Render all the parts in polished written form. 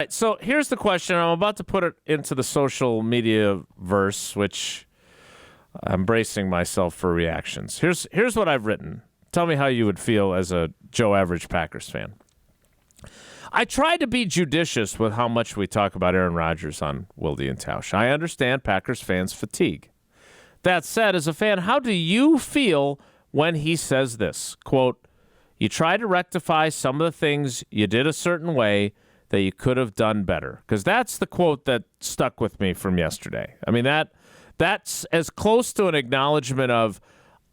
right, so here's the question. I'm about to put it into the social media verse, which I'm bracing myself for reactions. Here's what I've written. Tell me how you would feel as a Joe Average Packers fan. I try to be judicious with how much we talk about Aaron Rodgers on Wilde and Tausch. I understand Packers fans' fatigue. That said, as a fan, how do you feel when he says this? Quote, you try to rectify some of the things you did a certain way that you could have done better. Because that's the quote that stuck with me from yesterday. I mean, that's as close to an acknowledgement of,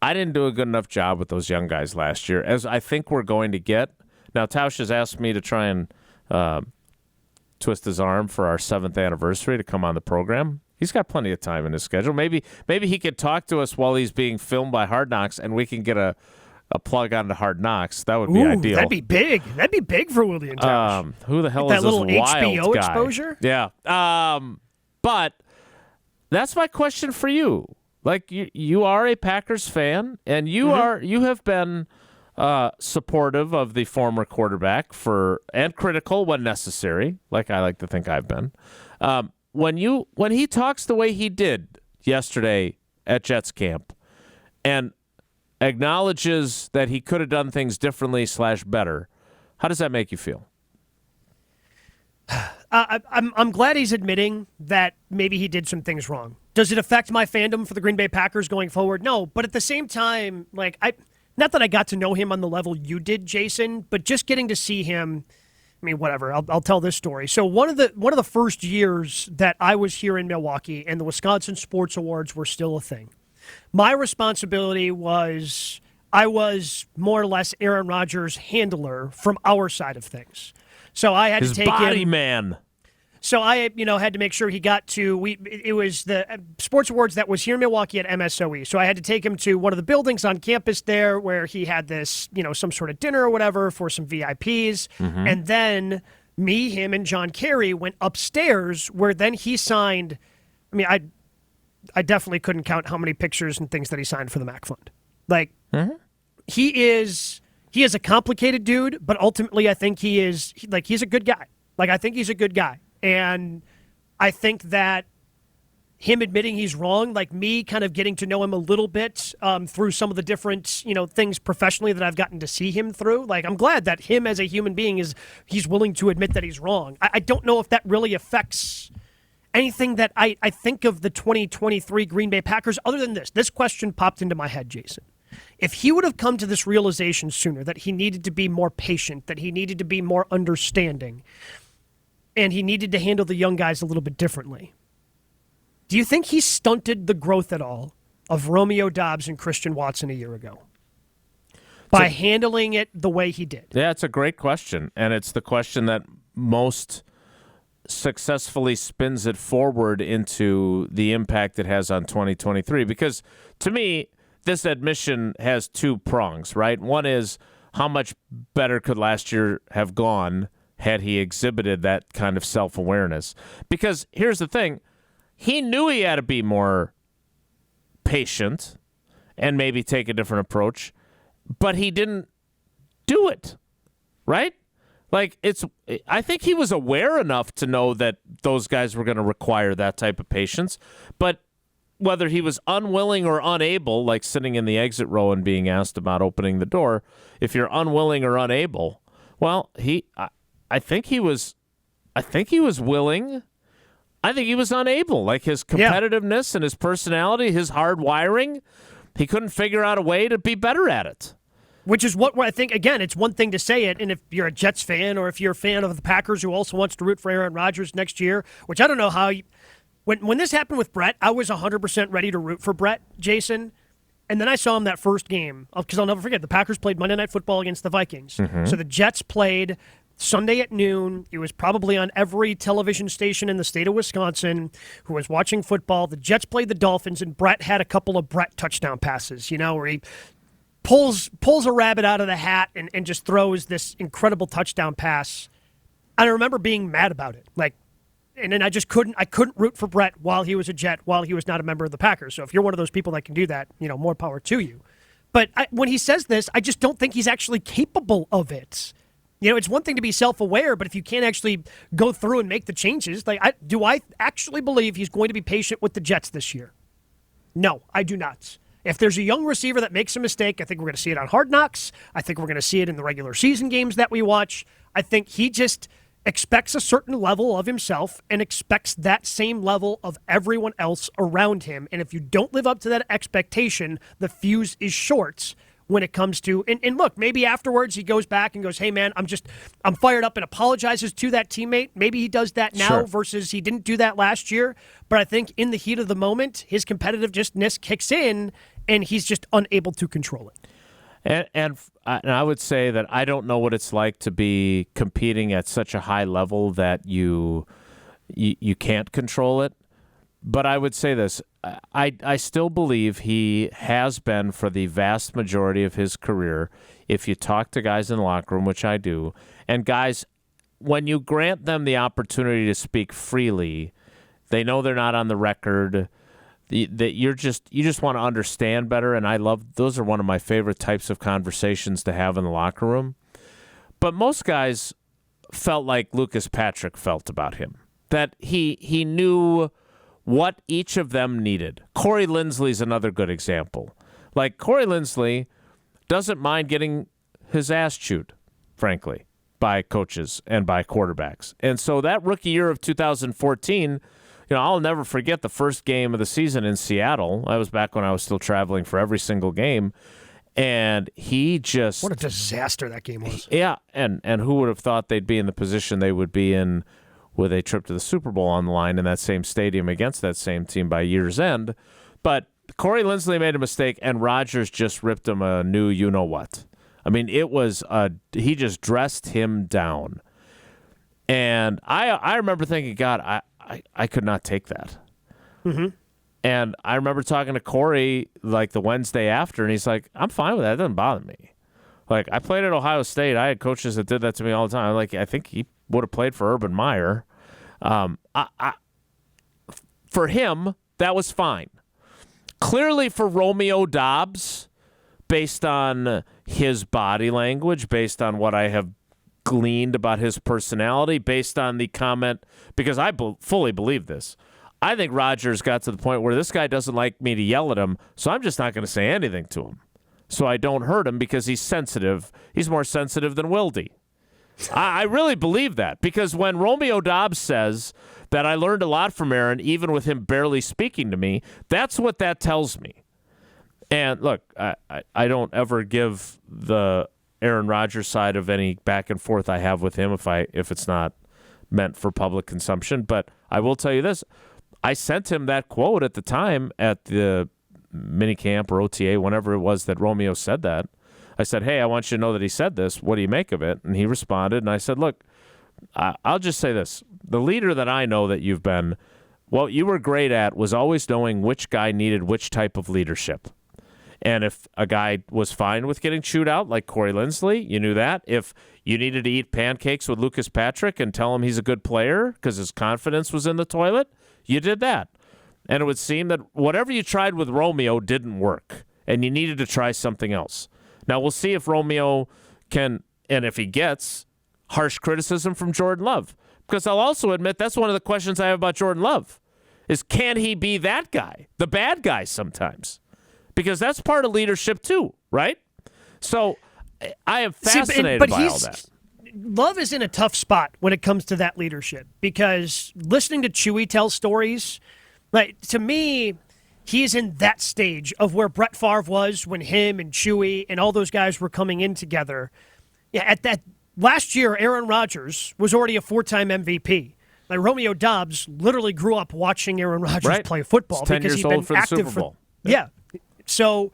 I didn't do a good enough job with those young guys last year as I think we're going to get. Now, Tausch has asked me to try and twist his arm for our 7th anniversary to come on the program. He's got plenty of time in his schedule. Maybe he could talk to us while he's being filmed by Hard Knocks, and we can get a plug onto Hard Knocks. That would be ideal. That'd be big. That'd be big for Wilde and Tausch. Who the hell like is that this little wild HBO guy? exposure? Yeah. But that's my question for you. Like, you are a Packers fan, and you have been supportive of the former quarterback and critical when necessary, like I like to think I've been. When he talks the way he did yesterday at Jets camp and acknowledges that he could have done things differently / better, how does that make you feel? I'm glad he's admitting that maybe he did some things wrong. Does it affect my fandom for the Green Bay Packers going forward? No, but at the same time, like not that I got to know him on the level you did, Jason, but just getting to see him. I mean, whatever. I'll tell this story. So one of the first years that I was here in Milwaukee and the Wisconsin Sports Awards were still a thing, my responsibility was I was more or less Aaron Rodgers' handler from our side of things. So I had to take his body him, man. So I, had to make sure he got to. It was the Sports Awards that was here in Milwaukee at MSOE. So I had to take him to one of the buildings on campus there, where he had this, some sort of dinner or whatever for some VIPs, and then me, him, and John Kerry went upstairs, where then he signed. I mean, I definitely couldn't count how many pictures and things that he signed for the Mac Fund. Like he is a complicated dude, but ultimately I think he's a good guy. Like, I think he's a good guy. And I think that him admitting he's wrong, like me kind of getting to know him a little bit through some of the different, things professionally that I've gotten to see him through. Like, I'm glad that him as a human being he's willing to admit that he's wrong. I don't know if that really affects anything that I think of the 2023 Green Bay Packers other than this. This question popped into my head, Jason. If he would have come to this realization sooner, that he needed to be more patient, that he needed to be more understanding, and he needed to handle the young guys a little bit differently, do you think he stunted the growth at all of Romeo Doubs and Christian Watson a year ago by handling it the way he did? Yeah, it's a great question, and it's the question that most successfully spins it forward into the impact it has on 2023. Because to me, this admission has two prongs, right? One is, how much better could last year have gone had he exhibited that kind of self-awareness? Because here's the thing. He knew he had to be more patient and maybe take a different approach, but he didn't do it, right? Like, I think he was aware enough to know that those guys were going to require that type of patience, but whether he was unwilling or unable, like sitting in the exit row and being asked about opening the door, if you're unwilling or unable, well, I think he was willing. I think he was unable. Like, his competitiveness and his personality, his hard wiring, he couldn't figure out a way to be better at it. Which is what I think, again, it's one thing to say it, and if you're a Jets fan or if you're a fan of the Packers who also wants to root for Aaron Rodgers next year, which I don't know how when this happened with Brett, I was 100% ready to root for Brett, Jason. And then I saw him that first game, because I'll never forget, the Packers played Monday Night Football against the Vikings. So the Jets played Sunday at noon. It was probably on every television station in the state of Wisconsin who was watching football. The Jets played the Dolphins, and Brett had a couple of Brett touchdown passes, where he pulls a rabbit out of the hat and just throws this incredible touchdown pass. And I remember being mad about it. And then I couldn't root for Brett while he was a Jet, while he was not a member of the Packers. So if you're one of those people that can do that, more power to you. But when he says this, I just don't think he's actually capable of it. It's one thing to be self-aware, but if you can't actually go through and make the changes, do I actually believe he's going to be patient with the Jets this year? No, I do not. If there's a young receiver that makes a mistake, I think we're going to see it on Hard Knocks. I think we're going to see it in the regular season games that we watch. I think he just expects a certain level of himself and expects that same level of everyone else around him. And if you don't live up to that expectation, the fuse is short when it comes to, and look, maybe afterwards he goes back and goes, hey man, I'm fired up, and apologizes to that teammate. Maybe he does that now versus he didn't do that last year. But I think in the heat of the moment, his competitiveness kicks in and he's just unable to control it. And I would say that I don't know what it's like to be competing at such a high level that you can't control it. But I would say this. I still believe he has been for the vast majority of his career, if you talk to guys in the locker room, which I do, and guys, when you grant them the opportunity to speak freely, they know they're not on the record, that you just want to understand better, and those are one of my favorite types of conversations to have in the locker room. But most guys felt like Lucas Patrick felt about him, that he knew what each of them needed. Corey Linsley's another good example. Like, Corey Linsley doesn't mind getting his ass chewed, frankly, by coaches and by quarterbacks. And so that rookie year of 2014, I'll never forget the first game of the season in Seattle. I was back when I was still traveling for every single game. And he just... What a disaster that game was. Yeah, and who would have thought they'd be in the position they would be in with a trip to the Super Bowl on the line in that same stadium against that same team by year's end. But Corey Linsley made a mistake, and Rodgers just ripped him a new you-know-what. I mean, he just dressed him down. And I remember thinking, God, I could not take that. Mm-hmm. And I remember talking to Corey like the Wednesday after, and he's like, I'm fine with that. It doesn't bother me. Like, I played at Ohio State. I had coaches that did that to me all the time. Like, I think he would have played for Urban Meyer. For him, that was fine. Clearly for Romeo Doubs, based on his body language, based on what I have gleaned about his personality, based on the comment, because I fully believe this. I think Rodgers got to the point where this guy doesn't like me to yell at him, so I'm just not going to say anything to him. So I don't hurt him because he's sensitive. He's more sensitive than Wildy. I really believe that, because when Romeo Doubs says that I learned a lot from Aaron, even with him barely speaking to me, that's what that tells me. And look, I don't ever give the Aaron Rodgers side of any back and forth I have with him if it's not meant for public consumption. But I will tell you this. I sent him that quote at the time at the minicamp or OTA, whenever it was that Romeo said that. I said, hey, I want you to know that he said this. What do you make of it? And he responded, and I said, look, I'll just say this. The leader that I know that you've been, what you were great at was always knowing which guy needed which type of leadership. And if a guy was fine with getting chewed out, like Corey Linsley, you knew that. If you needed to eat pancakes with Lucas Patrick and tell him he's a good player because his confidence was in the toilet, you did that. And it would seem that whatever you tried with Romeo didn't work, and you needed to try something else. Now, we'll see if Romeo can, and if he gets, harsh criticism from Jordan Love. Because I'll also admit that's one of the questions I have about Jordan Love, is can he be that guy, the bad guy sometimes? Because that's part of leadership too, right? So I am fascinated by all that. Love is in a tough spot when it comes to that leadership, because listening to Chewy tell stories, like, to me, he's in that stage of where Brett Favre was when him and Chewy and all those guys were coming in together. Yeah, at that last year, Aaron Rodgers was already a 4-time MVP. Like, Romeo Doubs literally grew up watching Aaron Rodgers play football because he'd been active for yeah. So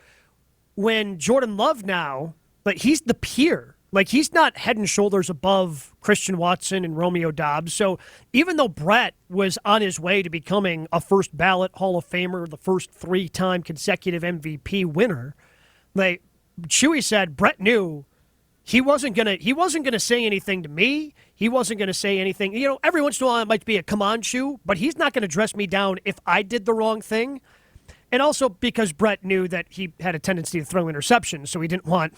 when Jordan Love now, like, he's the peer. Like, he's not head and shoulders above Christian Watson and Romeo Doubs. So even though Brett was on his way to becoming a first ballot Hall of Famer, the first 3-time consecutive MVP winner, like, Chewy said, Brett knew he wasn't gonna say anything to me. He wasn't gonna say anything. You know, every once in a while it might be a come on, Chew, but he's not gonna dress me down if I did the wrong thing. And also because Brett knew that he had a tendency to throw interceptions, so he didn't want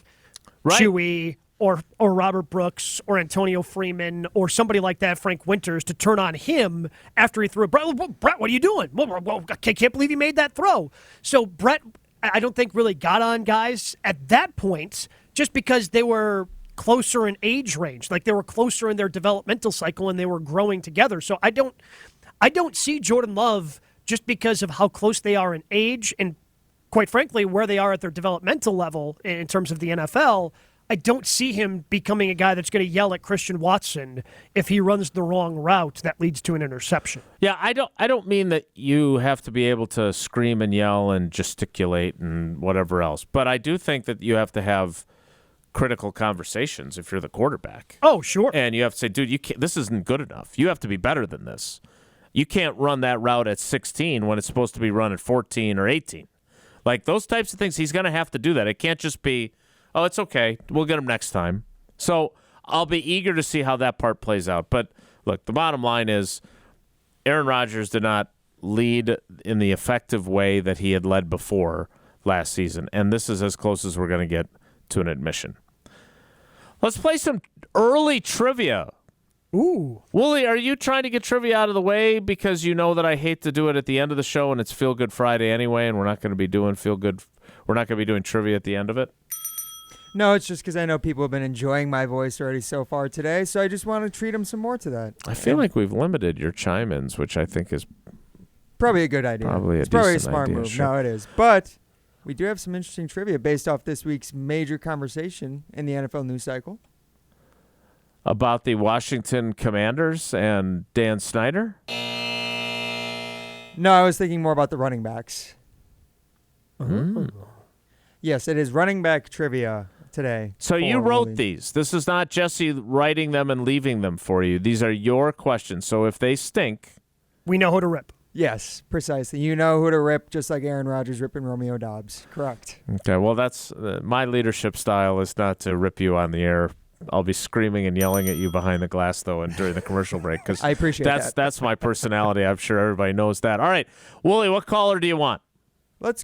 Chewy or Robert Brooks or Antonio Freeman or somebody like that, Frank Winters, to turn on him after he threw it. Brett, what are you doing? I can't believe he made that throw. So Brett, I don't think really got on guys at that point just because they were closer in age range, like they were closer in their developmental cycle and they were growing together. So I don't see Jordan Love just because of how close they are in age and, quite frankly, where they are at their developmental level in terms of the NFL. I don't see him becoming a guy that's going to yell at Christian Watson if he runs the wrong route that leads to an interception. Yeah, I don't mean that you have to be able to scream and yell and gesticulate and whatever else, but I do think that you have to have critical conversations if you're the quarterback. Oh, sure. And you have to say, dude, this isn't good enough. You have to be better than this. You can't run that route at 16 when it's supposed to be run at 14 or 18. Like those types of things, he's going to have to do that. It can't just be, oh, it's okay, we'll get him next time. So I'll be eager to see how that part plays out. But look, the bottom line is Aaron Rodgers did not lead in the effective way that he had led before last season, and this is as close as we're going to get to an admission. Let's play some early trivia. Ooh. Wooly, are you trying to get trivia out of the way because you know that I hate to do it at the end of the show and it's Feel Good Friday anyway, and we're not going to be doing we're not going to be doing trivia at the end of it? No, it's just because I know people have been enjoying my voice already so far today, so I just want to treat them some more to that. I feel like we've limited your chime-ins, which I think is probably a good idea. It's probably a smart idea, move. sure. No, it is. But we do have some interesting trivia based off this week's major conversation in the NFL news cycle. About the Washington Commanders and Dan Snyder? No, I was thinking more about the running backs. Mm. Yes, it is running back trivia today. So you wrote these. This is not Jesse writing them and leaving them for you. These are your questions. So if they stink, we know who to rip. Yes, precisely. You know who to rip, just like Aaron Rodgers ripping Romeo Doubs. Correct. Okay, well, that's my leadership style is not to rip you on the air. I'll be screaming and yelling at you behind the glass, though, and during the commercial break. Because I appreciate that. That's my personality. I'm sure everybody knows that. All right, Wooly, what caller do you want? Let's